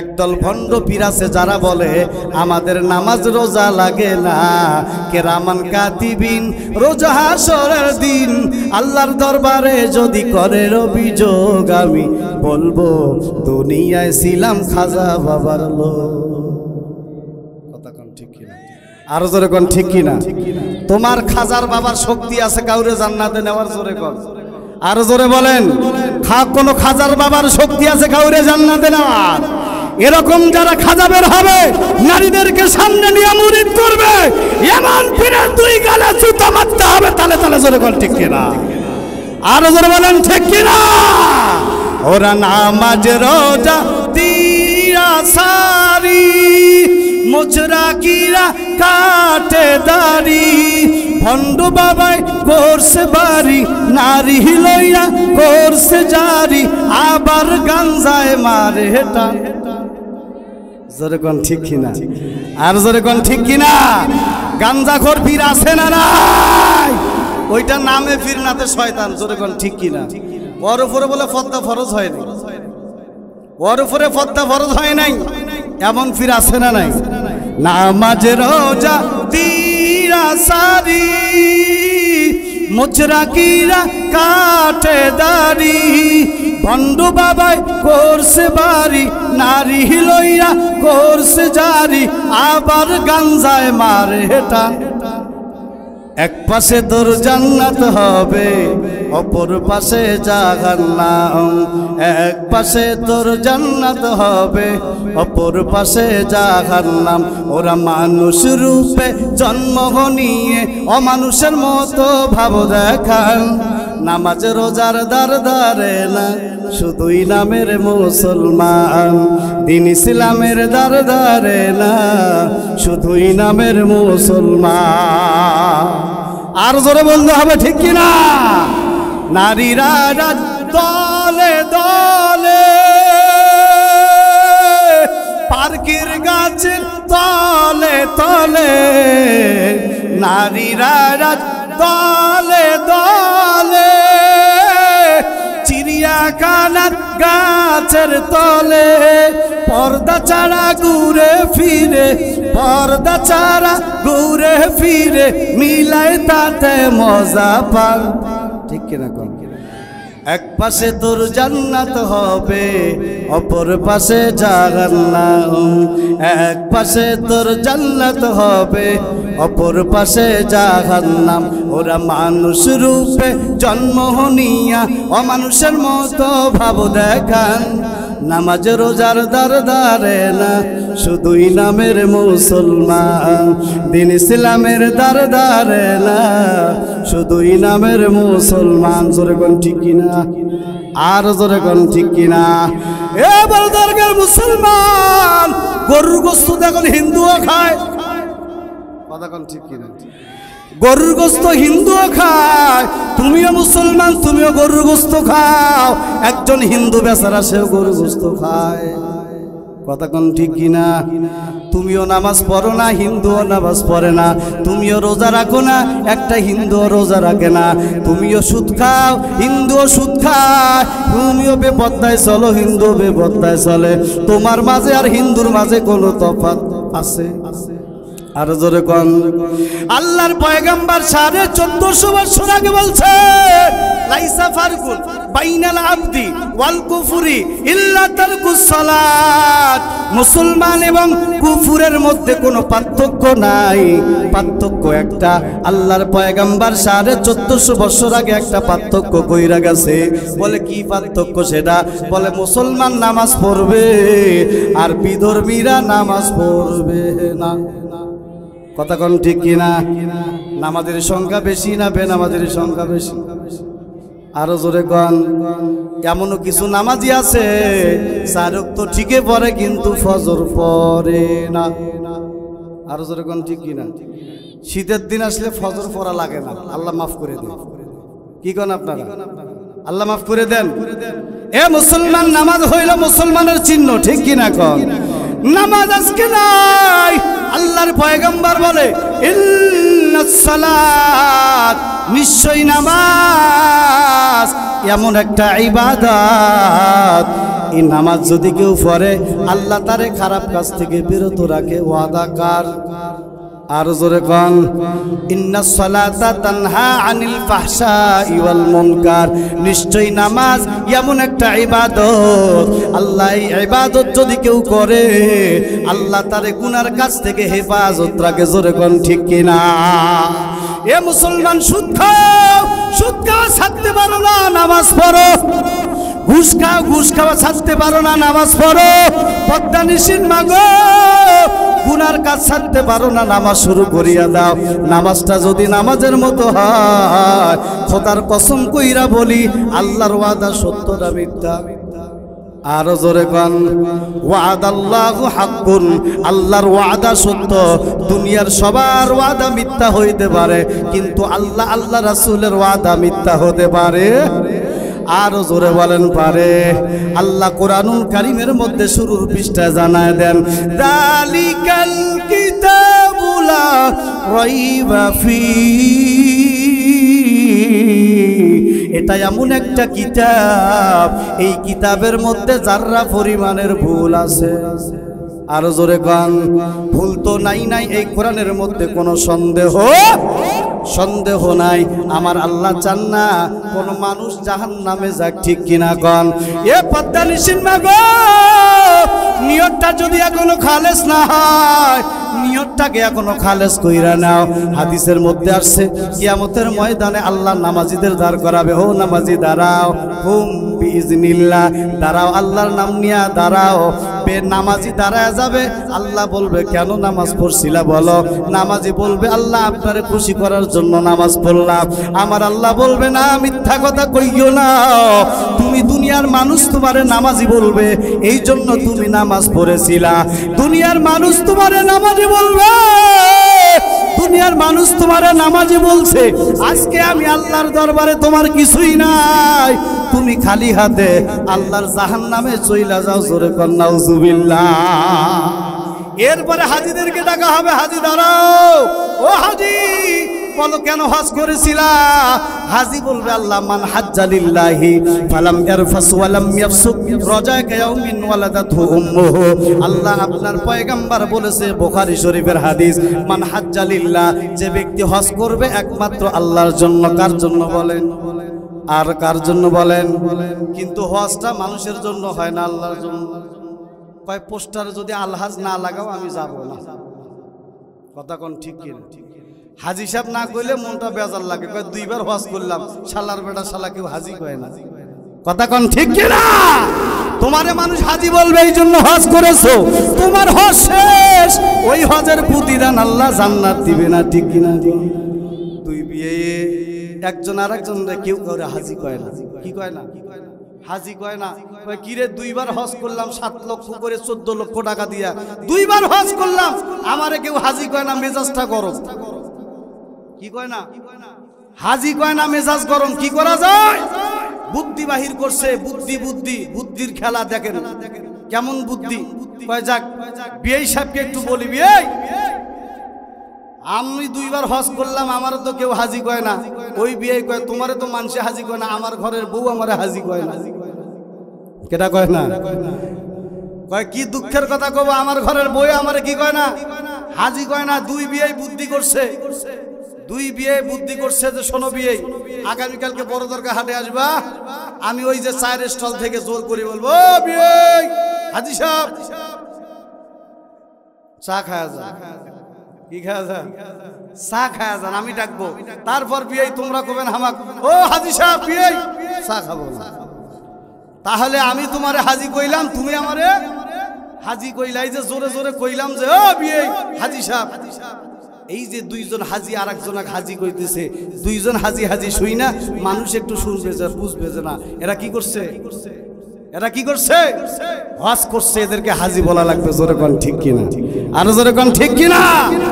একদল ভণ্ড পীর আছে যারা বলে আমাদের নামাজ রোজা লাগে না, কেরামান কাতিবিন রোজা হাসরের দিন আল্লাহর দরবারে যদি করে অভিযোগ আমি বলবো দুনিয়ায় ছিলাম খাজা বাবার লোক। কথা কোন ঠিক কিনা? আরো জোরে কোন ঠিক কিনা? তোমার খাজার বাবার শক্তি আছে কাউরে জান্নাতে নেওয়ার? জোরে কোন, আরো জোরে বলেন। কোন খাজার বাবার শক্তি আছে কাউরে জান্নাতে নেওয়ার? এরকম যারা খাজা বের হবে নারীদেরকে সামনে নিয়ে মুরিদ করবে, এমন পীরের দুই গালে জুতা মারতে হবে তালে তালে। জোরে বল ঠিক কিনা? আরো জোরে বলেন ঠিক কিনা? ওরা নামাজ রোজা দিয়া সারি মুজরা কিরা কাটে দাড়ি, ভণ্ড বাবাই করছে বাড়ি নারী লইয়া করছে জারি, আবার গাঞ্জায় মারে টান। জোরে কোন ঠিক কিনা? আর জোরে কোন ঠিক কিনা? গাঞ্জাখোর পীর আছে না নাই? ওইটা নামে পীর নাতে শয়তান। জোরে কোন ঠিক কিনা? ওর উপরে বলে ফর্দা ফরজ হয় নাই, ওর উপরে ফর্দা ফরজ হয় নাই, এমন পীর আছে না নাই? নামাজ রোজা দিয়া সারি মুজরা কিরা কাটে দাড়ি, ভণ্ড বাবাই করছে বাড়ি নারী লইয়া করছে জারি, আবার গাঞ্জায় মারে টান। এক পাশে তোর জান্নাত হবে অপর পাশে জাহান্নাম, এক পাশে তোর জান্নাত হবে অপর পাশে জাহান্নাম। ওরা মানুষ রূপে জন্ম নিয়ে অমানুষের মতো ভাব দেখান, নামাজ রোজার দ্বার ধারে না শুধুই নামের মুসলমান, দিন ইসলামের দ্বার ধারে না শুধুই নামের মুসলমান। আর জোরে বলতে হবে ঠিক কিনা? নারীরা দলে দলে পার্কের গাছের তলে তলে, নারীরা দলে দলে চিড়িয়াখানার গাছের তলে, পর্দা ছাড়া ঘুরে ফিরে, পর্দা ছাড়া ঘুরে ফিরে, মিলাই তাতে মজা পান। ঠিক কিনা কোন? এক পাশে তোর জান্নাত হবে অপর পাশে জাহান্নাম, এক পাশে তোর জান্নাত হবে অপর পাশে জাহান্নাম। ওরা মানুষ রূপে জন্ম নিয়া অমানুষের মতো ভাব দেখান, নামাজ রোজার দ্বার ধারে না শুধুই নামের মুসলমান, দিন ইসলামের দ্বার ধারে না শুধুই নামের মুসলমান। জোরে কোন ঠিক কিনা? আর জোরে কোন ঠিক কিনা? এবার দরকার মুসলমান গরুর গোস্ত দেখুন হিন্দুও খায়। কথা কোন ঠিক কিনা? গরুর গোস্ত হিন্দুও খায়, তুমিও মুসলমান তুমিও গরুর গোস্ত খাও, একজন হিন্দু বেচারা সেও গরুর গোস্ত খায়। কথা কোন ঠিক কিনা? তুমিও নামাজ পড়ো না, হিন্দুও নামাজ পড়ে না, তুমিও রোজা রাখো না, একটা হিন্দুও রোজা রাখে না, তুমিও সুদ খাও, হিন্দুও সুদ খায়, তুমিও বেপরদায় চলো, হিন্দুও বেপরদায় চলে, তোমার মাঝে আর হিন্দুর মাঝে কোনো তফাৎ আছে? আর জোরে কোন? আল্লাহর পয়গম্বর 1450 বছর আগে বলছে লাইসা ফারকুন বাইনাল আবদি ওয়াল কুফরি ইল্লা তারকুস সালাত, মুসলমান এবং কুফরের মধ্যে কোনো পার্থক্য নাই, পার্থক্য একটা। আল্লাহর পয়গম্বর 1450 বছর আগে একটা পার্থক্য কইরা গেছে। বলে কি পার্থক্য সেটা? বলে মুসলমান নামাজ পড়বে আর বিধর্মীরা নামাজ পড়বে না। কথা কোন ঠিক কিনা? নামাজের সংখ্যা বেশি না বেনামাজের সংখ্যা বেশি? আরো জোরে কোন? এমনও কিছু নামাজি আছে 4 ওয়াক্ত ঠিকই পড়ে কিন্তু ফজর পড়ে না। আরো জোরে কোন ঠিক কিনা? শীতের দিন আসলে ফজর পড়া লাগে না, আল্লাহ মাফ করে দেন। কি কোন আপনারা? আল্লাহ মাফ করে দেন। এ মুসলমান, নামাজ হইল মুসলমানের চিহ্ন, ঠিক কিনা কোন? নামাজ আজকে নাই। আল্লাহর পয়গম্বর বলে ইন্নাস সালাত, নিশ্চয়ই নামাজ এমন একটা ইবাদত এই নামাজ যদি কেউ পড়ে আল্লাহ তারে খারাপ কাজ থেকে বিরত রাখে। ওয়াদা কার? আর জোরে কোন, ইন্নাস সালাতা তানহা আনিল ফাহশাই ওয়াল মুনকার। নিশ্চয় নামাজ এমন একটা ইবাদত, আল্লাহ এই ইবাদত যদি কেউ করে আল্লাহ তারে গুনার কাছ থেকে হেফাজত রাখে। জোরে কোন ঠিক কিনা? এ মুসলমান, সুদ খাওয়া ছাড়তে পারো না, নামাজ পড়ো। ঘুষ খাওয়া ছাড়তে পারো না, নামাজ পড়ো। পদ্মা নিশিন মাগো, গুনার কাজ ছাড়তে পারো না, নামাজ শুরু করিয়া দাও। নামাজটা যদি নামাজের মতো হয়, খোদার কসম কইরা বলি আল্লাহর ওয়াদা সত্য না মিথ্যা? আরো জোরে কোন, ওয়াদাল্লাহু হাক্কুন। আল্লাহর ওয়াদা সত্য। দুনিয়ার সবার ওয়াদা মিথ্যা হইতে পারে, কিন্তু আল্লাহ রাসূলের ওয়াদা মিথ্যা হতে পারে? আরো জোরে বলেন পারে? আল্লাহ কোরআনুল কারীমের মধ্যে শুরুর পৃষ্ঠায় জানায় দেন, যালিকাল কিতাবু লা রাইবা ফী। এটা এমন একটা কিতাব, এই কিতাবের মধ্যে যাররা পরিমাণের ভুল আছে। আরো জোরে কোন, ভুল তো নাই এই কোরআনের মধ্যে কোনো সন্দেহ নাই। আমার আল্লাহ চান না কোন মানুষ জাহান্নামে যাক, ঠিক কিনা কোন? এ পদ্মা নিশিন মাগো, নিয়তটা যদি এখনো খালেস না হয়, নিয়তটাকে এখনো খালেস কইরা নাও। হাদিসের মধ্যে আসছে কিয়ামতের ময়দানে আল্লাহ নামাজীদের দাঁড় করাবে। ও নামাজি দাঁড়াও, হুম বিইজনিল্লাহ, দাঁড়াও, আল্লাহর নাম নিয়া দাঁড়াও। নামাজি দাঁড়ায় যাবে, আল্লাহ বলবে কেন নামাজ পড়ছিলা বলো? নামাজি বলবে আল্লাহ আপনারে খুশি করার জন্য নামাজ পড়লাম। আমার আল্লাহ বলবে না, মিথ্যা কথা কইও না, তুমি দুনিয়ার মানুষ তোমারে নামাজি বলবে, এই জন্য তুমি নামাজ পড়েছিলা। দুনিয়ার মানুষ তোমারে নামাজি বলবে, দুনিয়ার মানুষ তোমারে নামাজি বলছে। আজকে আমি আল্লাহর দরবারে তোমার কিছুই নাই, তুমি খালি হাতে আল্লাহর জাহান্নামে চইলা যাও। জোরে কর নাউজুবিল্লাহ। এরপরে হাজীদেরকে ডাকা হবে, হাজী দাঁড়াও, ও হাজী বলো কেন হজ করেছিলা? হাজী বলবে আল্লাহ মান হাজ্জা লিল্লাহি ফালাম ইয়ারফাস ওয়ালাম ইয়াফসুক রাজাকা ইয়াউমিন ওয়ালাদাতহু উম্মুহু। আল্লাহ আপনার পয়গম্বর বলেছে, বুখারী শরীফের হাদিস, মান হাজ্জা লিল্লাহ, যে ব্যক্তি হজ করবে একমাত্র আল্লাহর জন্য। কার জন্য বলেন? আর কার জন্য বলেন? কিন্তু হজটা মানুষের জন্য হয় না, আল্লাহর জন্য। কয় পোস্টারে যদি আলহাজ না লাগাও আমি যাব না। কথা কোন ঠিক কিনা? হাজি সাহেব না কইলে মনটা বেজার লাগে। কয় দুইবার হজ করলাম, শালার বেটা শালা কেউ হাজি কয় না। কথা কোন ঠিক কিনা? তোমারে মানুষ হাজি বলবে, এই জন্য হজ করেছো, তোমার হজ শেষ। ওই হজের প্রতিদান আল্লাহ জান্নাত দিবে না, ঠিক কিনা? দুই বিয়ে একজন আর একজনরে কেউ কাউরে হাজি কয় না। কি কয় না? হাজি কয় না। কিরে দুইবার হজ করলাম, 7 লক্ষ করে 14 লক্ষ টাকা দিয়া দুইবার হজ করলাম, আমারে কেউ হাজি কয় না, মেজাজটা গরম। কি কয় না? হাজি কয় না, মেজাজ গরম। কি করা যায়? বুদ্ধি বাহির করছে, বুদ্ধির খেলা দেখেন কেমন বুদ্ধি। কয় যাক বিয়ে সাহেবকে একটু বলি, বিয়ে আমি দুইবার হজ করলাম, আমারও তো কেউ হাজি কয় না। ওই বিয়ে কয় তোমারে তো মানুষে হাজি কয় না, আমার ঘরের বউ আমারে হাজি কয় না। কেটা কয় না? কয় কি দুঃখের কথা কব, আমার ঘরের বউ আমারে কি কয় না, হাজি কয় না। দুই বিয়ে বুদ্ধি করছে, যে শোনো বিয়ে, আগামীকালকে বড় দরকার হাটে আসবা, আমি ওই যে চায়ের স্টল থেকে জোর করে বলবো, বিয়ে হাজি সাহেব চা খায়া যান। কি খায়া যান? চা খায়া যান, আমি ডাকবো। তারপর বিয়ে তোমরা কবেন হামাক, ও হাজি সাহেব বিয়ে চা খাবো না। তাহলে আমি তোমারে হাজি কইলাম, তুমি আমারে হাজি কইলাই। যে জোরে জোরে কইলাম যে ও বিয়ে হাজি সাহেব, এই যে দুইজন হাজি আর একজনক হাজি কইতেছে, দুইজন হাজি শুই না, মানুষ একটু শুনবে যে বুঝবে যে না এরা কি করছে, হজ করছে, এদেরকে হাজি বলা লাগবে। জোরে কোন ঠিক কিনা? আরো জোরে কোন ঠিক কিনা?